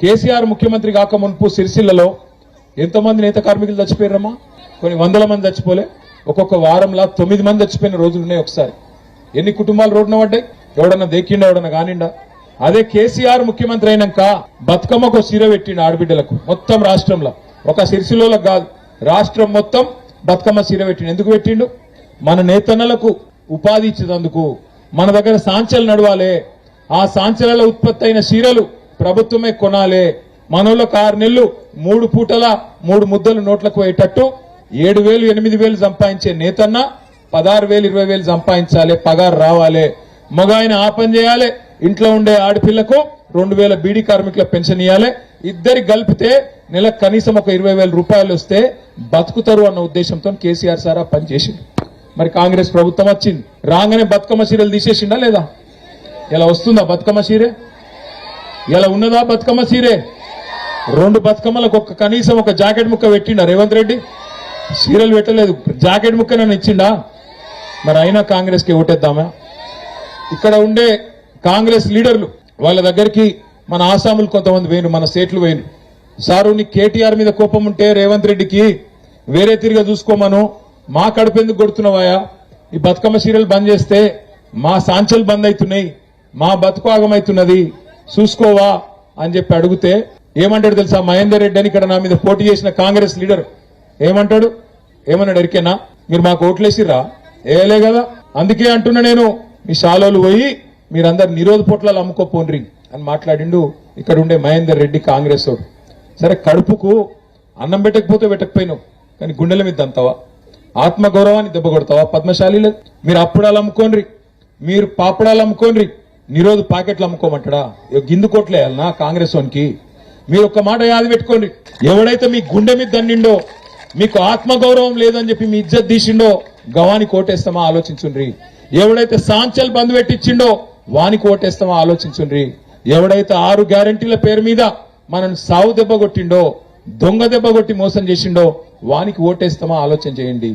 కేసీఆర్ ముఖ్యమంత్రి కాక మునుపు సిరిసిల్లలో ఎంతమంది నేత కార్మికులు చచ్చిపోయారమ్మా? కొన్ని వందల మంది చచ్చిపోలే. ఒక్కొక్క వారంలా 9 మంది చచ్చిపోయిన రోజులు ఉన్నాయి. ఒకసారి ఎన్ని కుటుంబాలు రోడ్డున పడ్డాయి? ఎవడన్నా దేకిండా, ఎవడన్నా కానిండా? అదే కేసీఆర్ ముఖ్యమంత్రి అయినాక బతుకమ్మకు సీర పెట్టిండు ఆడబిడ్డలకు. మొత్తం రాష్ట్రంలో, ఒక సిరిసిల్లోలకు కాదు, రాష్ట్రం మొత్తం బతుకమ్మ సీర పెట్టిండు. ఎందుకు పెట్టిండు? మన నేతన్నలకు ఉపాధి ఇచ్చేందుకు. మన దగ్గర సాంచలు నడవాలి, ఆ సాంచలలో ఉత్పత్తి అయిన సీరలు ప్రభుత్వమే కొనాలి. మనోళ్ళకు 6 నెలలు 3 పూటల 3 ముద్దలు నోట్లకు పోయేటట్టు 7,000 8,000 సంపాదించే నేతన్న 16,000 20,000 సంపాదించాలి, పగారు రావాలి. మగాయన ఆ పని చేయాలి, ఇంట్లో ఉండే ఆడపిల్లకు 2,000 బీడీ కార్మికుల పెన్షన్ ఇవ్వాలి. ఇద్దరికి కలిపితే నెలకు కనీసం ఒక 20,000 రూపాయలు వస్తే బతుకుతారు అన్న ఉద్దేశంతో కేసీఆర్ సార్ ఆ పని చేసిండు. మరి కాంగ్రెస్ ప్రభుత్వం వచ్చింది, రాగానే బతుకమ్మ సీరియల్ తీసేసిండా లేదా? ఇలా వస్తుందా బతుకమ్మ సీరే? ఇలా ఉన్నదా బతుకమ్మ సీరే? 2 బతుకమ్మలకు కనీసం ఒక జాకెట్ ముక్క పెట్టిండా రేవంత్ రెడ్డి? సీరియల్ పెట్టలేదు, జాకెట్ ముక్క నన్ను ఇచ్చిండా? మరి అయినా కాంగ్రెస్ కి ఓటేద్దామా? ఇక్కడ ఉండే కాంగ్రెస్ లీడర్లు వాళ్ళ దగ్గరికి మన ఆసాములు కొంతమంది వేరు, మన స్టేట్లు వేరు. సారు నీ కేటీఆర్ మీద కోపం ఉంటే రేవంత్ రెడ్డికి వేరే తిరిగా చూసుకోమను, మా కడుపు ఎందుకు కొడుతున్నావాయా? ఈ బతుకమ్మ సీరియల్ బంద్ చేస్తే మా సాంచలు బంద్ అవుతున్నాయి, మా బతుకు ఆగమవుతున్నది, చూసుకోవా అని చెప్పి అడిగితే ఏమంటాడు తెలుసా? మహేందర్ రెడ్డి అని ఇక్కడ నా మీద పోటీ చేసిన కాంగ్రెస్ లీడర్ ఏమంటాడు? ఏమన్నాడు ఎరికేనా? మీరు మాకు ఓట్లేసిర్రా? ఏలే కదా, అందుకే అంటున్నా నేను, మీ శాలోలు పోయి మీరందరు నిరోధ పొట్లాలు అమ్ముకోపోండ్రి అని మాట్లాడిండు ఇక్కడ ఉండే మహేందర్ రెడ్డి కాంగ్రెస్ వాడు. సరే, కడుపుకు అన్నం పెట్టకపోతే పెట్టకపోయినావు, కానీ గుండెల మీద దంతావా? ఆత్మగౌరవాన్ని దెబ్బ కొడతావా? పద్మశాలి లేదు. మీరు అప్పుడాలు అమ్ముకోండ్రి, మీరు పాపడాలు అమ్ముకోండ్రి, నిరోధ ప్యాకెట్లు అమ్ముకోమంటాడా? గిందు కొట్లేయాలనా కాంగ్రెస్ వానికి? మీరు ఒక్క మాట యాది పెట్టుకోండి, ఎవడైతే మీ గుండె మీద దండిండో, మీకు ఆత్మగౌరవం లేదని చెప్పి మీ ఇజ్జత్ తీసిండో గవానికి ఓటేస్తామా ఆలోచించుండ్రి. ఎవడైతే సాంచల్ బంద్ పెట్టించిండో వానికి ఓటేస్తామా ఆలోచించుండ్రి. ఎవడైతే 6 గ్యారంటీల పేరు మీద మనల్ని సావు దెబ్బ కొట్టిండో, దొంగ దెబ్బ కొట్టి మోసం చేసిండో వానికి ఓటేస్తామా ఆలోచన చేయండి.